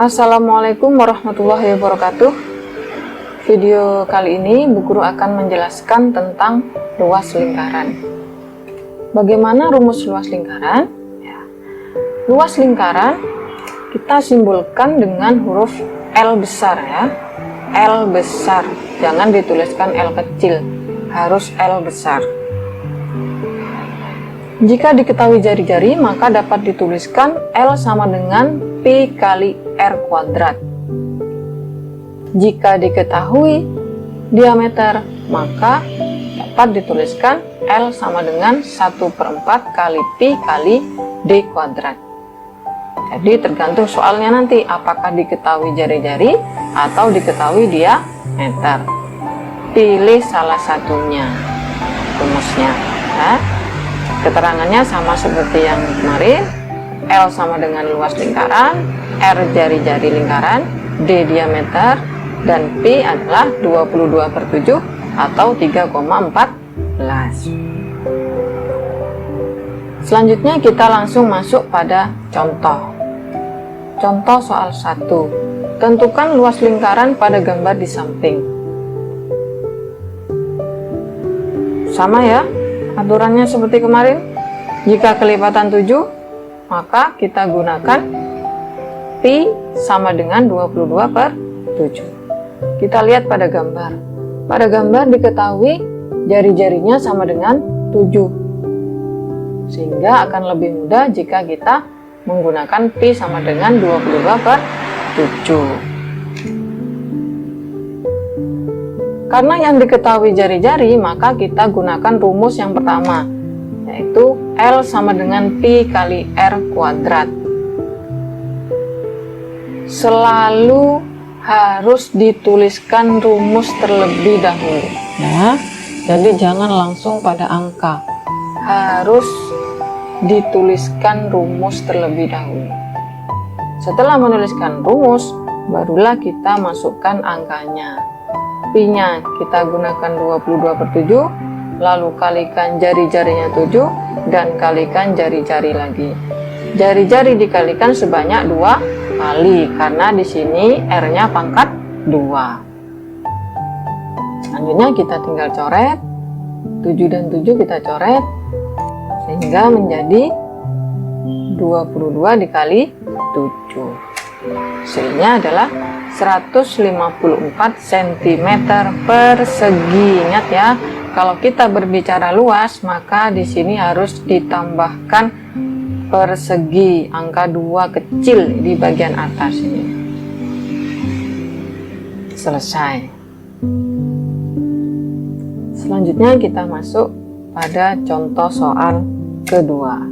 Assalamualaikum warahmatullahi wabarakatuh. Video kali ini Bu Guru akan menjelaskan tentang luas lingkaran. Bagaimana rumus luas lingkaran? Luas lingkaran kita simbolkan dengan huruf L besar ya. L besar, jangan dituliskan L kecil, harus L besar. Jika diketahui jari-jari, maka dapat dituliskan L sama dengan Pi kali R kuadrat. Jika diketahui diameter, maka dapat dituliskan L sama dengan 1/4 kali Pi kali D kuadrat. Jadi tergantung soalnya nanti, apakah diketahui jari-jari atau diketahui diameter. Pilih salah satunya rumusnya. Keterangannya sama seperti yang kemarin. L sama dengan luas lingkaran, R jari-jari lingkaran, D diameter, dan Pi adalah 22/7 atau 3,14. Selanjutnya kita langsung masuk pada contoh. Contoh soal 1. Tentukan luas lingkaran pada gambar di samping. Sama ya, aturannya seperti kemarin. Jika kelipatan 7, maka kita gunakan Pi sama dengan 22/7. Kita lihat pada gambar. Pada gambar diketahui jari-jarinya sama dengan 7. Sehingga akan lebih mudah jika kita menggunakan Pi sama dengan 22/7. Karena yang diketahui jari-jari, maka kita gunakan rumus yang pertama, yaitu L sama dengan Pi kali R kuadrat. Selalu harus dituliskan rumus terlebih dahulu ya. Jadi jangan langsung pada angka, harus dituliskan rumus terlebih dahulu. Setelah menuliskan rumus, barulah kita masukkan angkanya. Pi-nya kita gunakan 22/7, lalu kalikan jari-jarinya 7, dan kalikan jari-jari lagi. Jari-jari dikalikan sebanyak 2 kali, karena di sini R-nya pangkat 2. Selanjutnya kita tinggal coret, 7 dan 7 kita coret, sehingga menjadi 22 dikali 7. Hasilnya adalah 154 cm persegi. Ingat ya, kalau kita berbicara luas, maka di sini harus ditambahkan persegi, angka 2 kecil di bagian atas ini. Selesai. Selanjutnya kita masuk pada contoh soal kedua.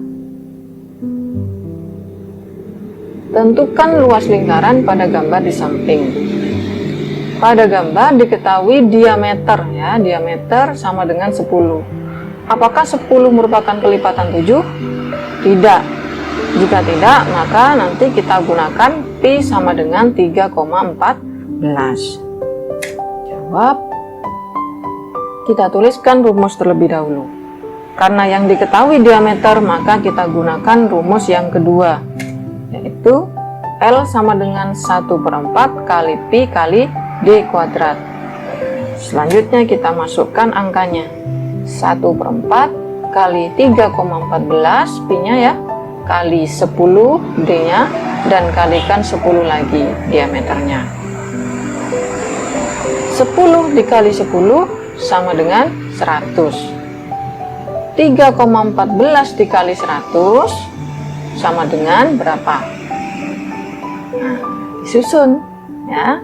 Tentukan luas lingkaran pada gambar di samping. Pada gambar diketahui diameter ya, diameter sama dengan 10. Apakah 10 merupakan kelipatan 7? Tidak. Jika tidak, maka nanti kita gunakan Pi sama dengan 3,14. Jawab. Kita tuliskan rumus terlebih dahulu. Karena yang diketahui diameter, maka kita gunakan rumus yang kedua, yaitu L sama dengan 1/4 kali Pi kali D kuadrat. Selanjutnya kita masukkan angkanya. 1/4 kali 3,14 Pi-nya ya, kali 10 D-nya, dan kalikan 10 lagi diameternya. 10 dikali 10 sama dengan 100. 3,14 dikali 100 sama dengan berapa? Nah, disusun ya.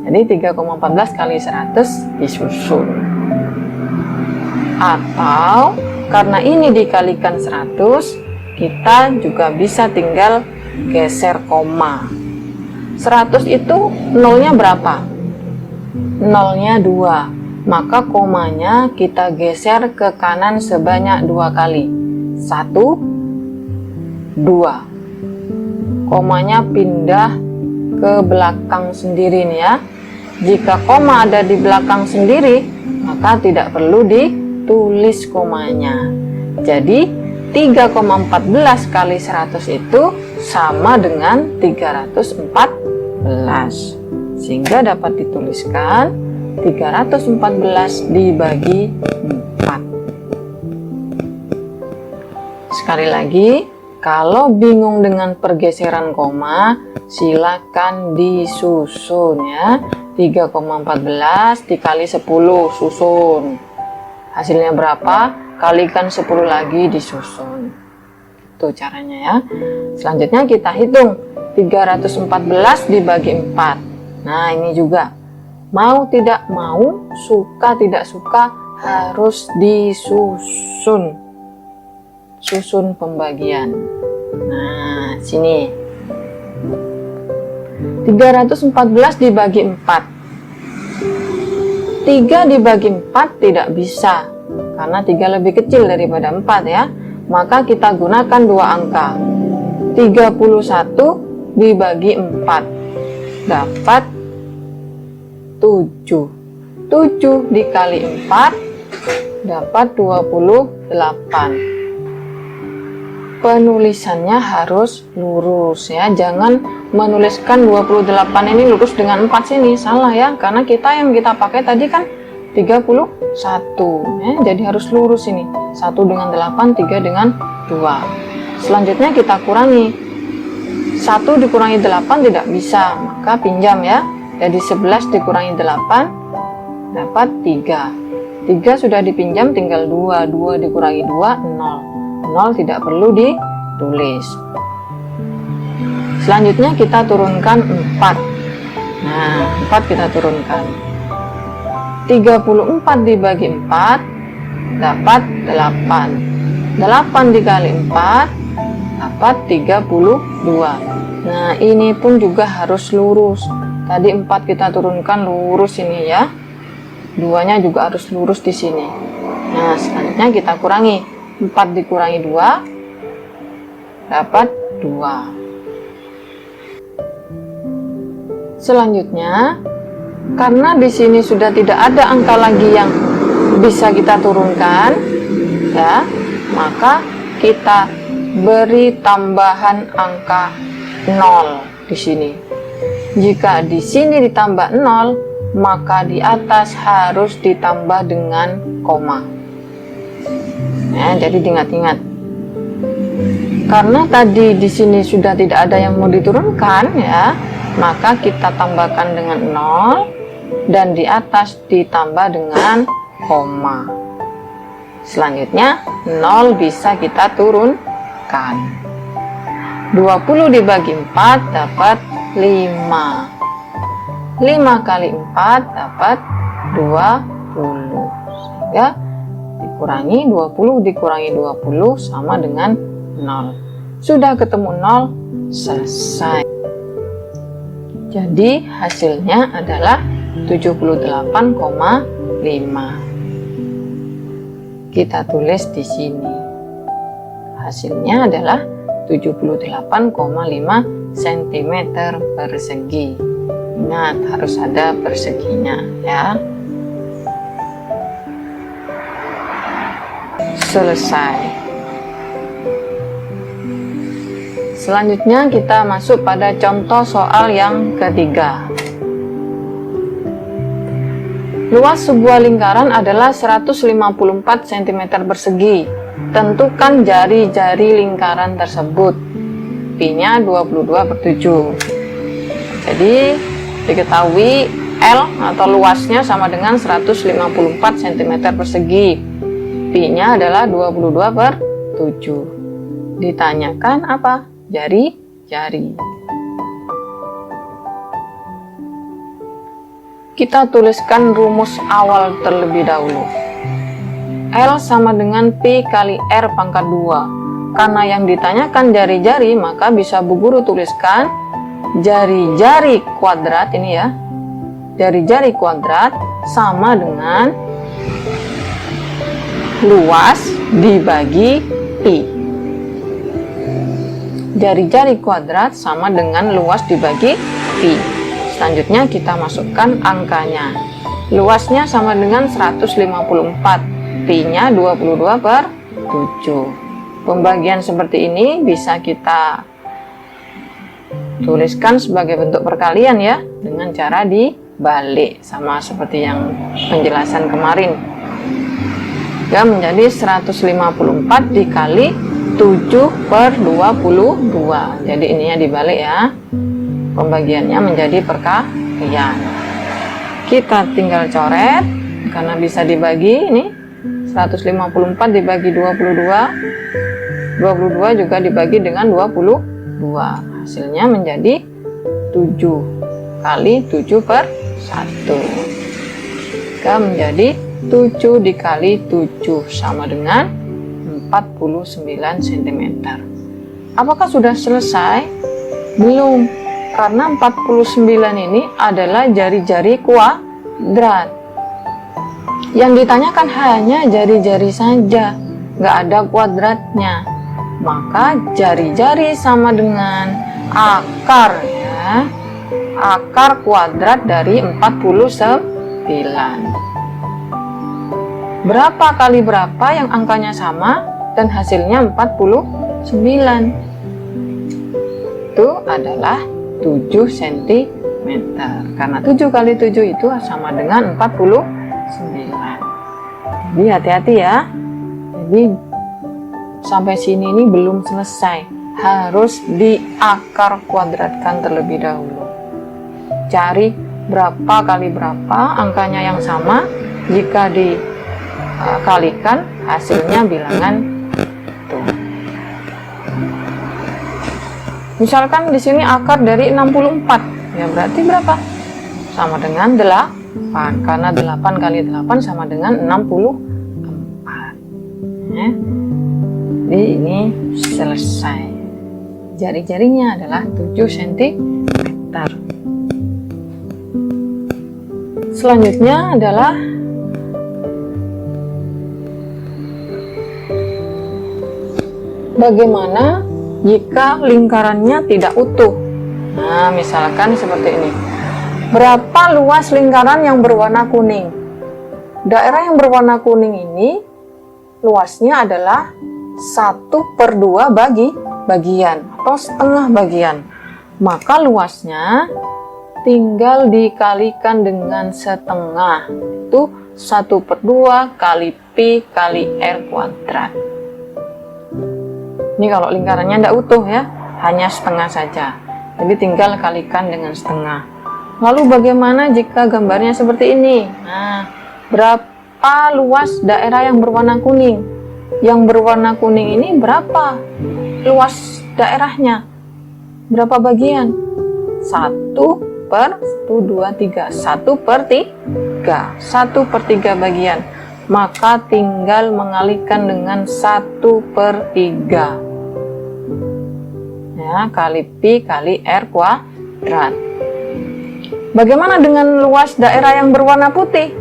Jadi 3,14 kali 100 disusun. Atau karena ini dikalikan 100, kita juga bisa tinggal geser koma. 100 itu nolnya berapa? Nolnya 2. Maka komanya kita geser ke kanan sebanyak 2 kali. 1, 2. Komanya pindah ke belakang sendiri nih ya. Jika koma ada di belakang sendiri, maka tidak perlu ditulis komanya. Jadi 3,14 kali 100 itu sama dengan 314. Sehingga dapat dituliskan 314 dibagi 4. Sekali lagi, kalau bingung dengan pergeseran koma, silakan disusun ya. 3,14 dikali 10 susun. Hasilnya berapa? Kalikan 10 lagi disusun. Itu caranya ya. Selanjutnya kita hitung 314 dibagi 4. Nah, ini juga mau tidak mau, suka tidak suka harus disusun. Susun pembagian. Nah, sini 314 dibagi 4. 3 dibagi 4 tidak bisa, karena 3 lebih kecil daripada 4 ya. Maka kita gunakan dua angka. 31 dibagi 4 dapat 7. 7 dikali 4 dapat 28. Penulisannya harus lurus ya, jangan menuliskan 28 ini lurus dengan 4 sini, salah ya, karena yang kita pakai tadi kan 31 ya, jadi harus lurus ini, 1 dengan 8, 3 dengan 2. Selanjutnya kita kurangi, 1 dikurangi 8 tidak bisa, maka pinjam ya, jadi 11 dikurangi 8 dapat 3. 3 sudah dipinjam, tinggal 2, 2 dikurangi 2, 0. 0 tidak perlu ditulis. Selanjutnya kita turunkan 4. Nah, 4 kita turunkan. 34 dibagi 4 dapat 8. 8 dikali 4 dapat 32. Nah, ini pun juga harus lurus. Tadi 4 kita turunkan lurus ini ya. 2-nya juga harus lurus di sini. Nah, selanjutnya kita kurangi. 4 dikurangi 2 dapat 2. Selanjutnya, karena di sini sudah tidak ada angka lagi yang bisa kita turunkan ya, maka kita beri tambahan angka 0 di sini. Jika di sini ditambah 0, maka di atas harus ditambah dengan koma. Ya, jadi diingat-ingat. Karena tadi di sini sudah tidak ada yang mau diturunkan ya, maka kita tambahkan dengan 0 dan di atas ditambah dengan koma. Selanjutnya 0 bisa kita turunkan. 20 dibagi 4 dapat 5. 5 kali 4 dapat 20. Sehingga dikurangi 20 dikurangi 20 sama dengan 0. Sudah ketemu 0, selesai. Jadi hasilnya adalah 78,5. Kita tulis di sini. Hasilnya adalah 78,5 cm persegi. Ingat, harus ada perseginya ya. Selesai. Selanjutnya kita masuk pada contoh soal yang ketiga. Luas sebuah lingkaran adalah 154 cm persegi. Tentukan jari-jari lingkaran tersebut. Pi-nya 22/7. Jadi diketahui L atau luasnya sama dengan 154 cm persegi. Pi-nya adalah 22/7. Ditanyakan apa? Jari-jari. Kita tuliskan rumus awal terlebih dahulu. L sama dengan Pi kali R pangkat 2. Karena yang ditanyakan jari-jari, maka bisa Bu Guru tuliskan jari-jari kuadrat ini ya. Jari-jari kuadrat sama dengan luas dibagi Pi. Jari-jari kuadrat sama dengan luas dibagi Pi. Selanjutnya kita masukkan angkanya. Luasnya sama dengan 154. Pi-nya 22/7. Pembagian seperti ini bisa kita Tuliskan sebagai bentuk perkalian ya, dengan cara dibalik, sama seperti yang penjelasan kemarin. Ya, menjadi 154 dikali 7/22. Jadi ininya dibalik ya, pembagiannya menjadi perkalian. Kita tinggal coret, karena bisa dibagi. Ini 154 dibagi 22, 22 juga dibagi dengan 22, hasilnya menjadi 7 kali 7/1. Maka menjadi 7 dikali 7 sama dengan 49 cm. Apakah sudah selesai? Belum, karena 49 ini adalah jari-jari kuadrat. Yang ditanyakan hanya jari-jari saja, nggak ada kuadratnya. Maka jari-jari sama dengan akar ya, akar kuadrat dari 49. Berapa kali berapa yang angkanya sama dan hasilnya 49? Itu adalah 7 cm. Karena 7 kali 7 itu sama dengan 49. Jadi hati-hati ya. Jadi sampai sini ini belum selesai. Harus diakar kuadratkan terlebih dahulu. Cari berapa kali berapa angkanya yang sama. Jika dikalikan hasilnya bilangan tuh. Misalkan di sini akar dari 64, ya berarti berapa? Sama dengan 8, karena 8 kali 8 sama dengan 64 ya. Jadi ini selesai. Jari-jarinya adalah 7 cm. Selanjutnya adalah bagaimana jika lingkarannya tidak utuh. Nah, misalkan seperti ini. Berapa luas lingkaran yang berwarna kuning? Daerah yang berwarna kuning ini luasnya adalah 1/2 bagian atau setengah bagian. Maka luasnya tinggal dikalikan dengan setengah. Itu 1/2 kali pi kali r kuadrat. Ini kalau lingkarannya tidak utuh ya, hanya setengah saja. Jadi tinggal kalikan dengan setengah. Lalu bagaimana jika gambarnya seperti ini? Nah, berapa luas daerah yang berwarna kuning? Yang berwarna kuning ini berapa luas daerahnya? Berapa bagian? 1/3. 1/3 bagian. Maka tinggal mengalikan dengan 1/3 ya, kali pi kali r kuadrat. Bagaimana dengan luas daerah yang berwarna putih?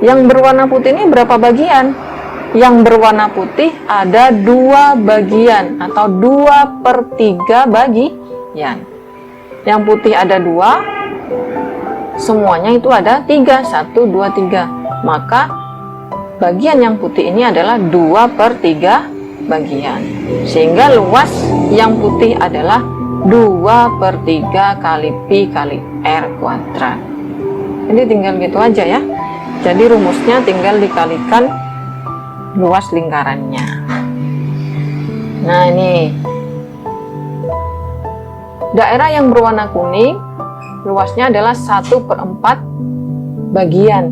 Yang berwarna putih ini berapa bagian? Yang berwarna putih ada 2 bagian atau 2/3 bagian. Yang putih ada 2, semuanya itu ada 3, 1, 2, 3. Maka bagian yang putih ini adalah 2/3 bagian. Sehingga luas yang putih adalah 2/3 kali pi kali r kuadrat. Jadi tinggal gitu aja ya. Jadi rumusnya tinggal dikalikan luas lingkarannya. Nah ini daerah yang berwarna kuning luasnya adalah 1/4 bagian.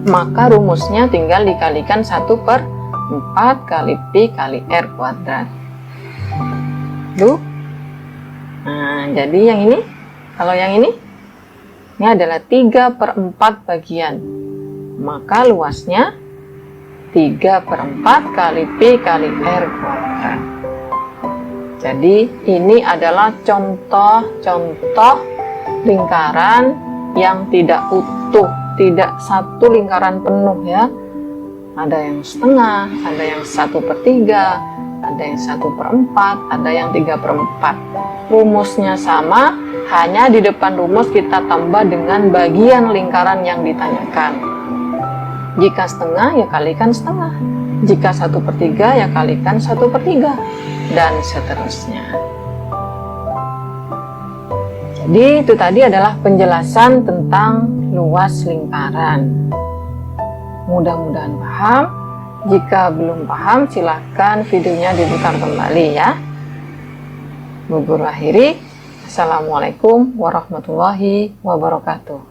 Maka rumusnya tinggal dikalikan 1/4 kali pi kali r kuadrat. Tuh. Nah, jadi yang ini, kalau yang ini adalah 3/4 bagian. Maka luasnya 3/4 kali pi kali r kuadrat. Jadi ini adalah contoh-contoh lingkaran yang tidak utuh, tidak satu lingkaran penuh ya. Ada yang setengah, ada yang 1/3, ada yang 1/4, ada yang 3/4. Rumusnya sama, hanya di depan rumus kita tambah dengan bagian lingkaran yang ditanyakan. Jika setengah ya kalikan setengah, jika 1/3 ya kalikan 1/3, dan seterusnya. Jadi itu tadi adalah penjelasan tentang luas lingkaran. Mudah-mudahan paham. Jika belum paham, silahkan videonya diputar kembali ya. Bu Guru akhiri. Assalamualaikum warahmatullahi wabarakatuh.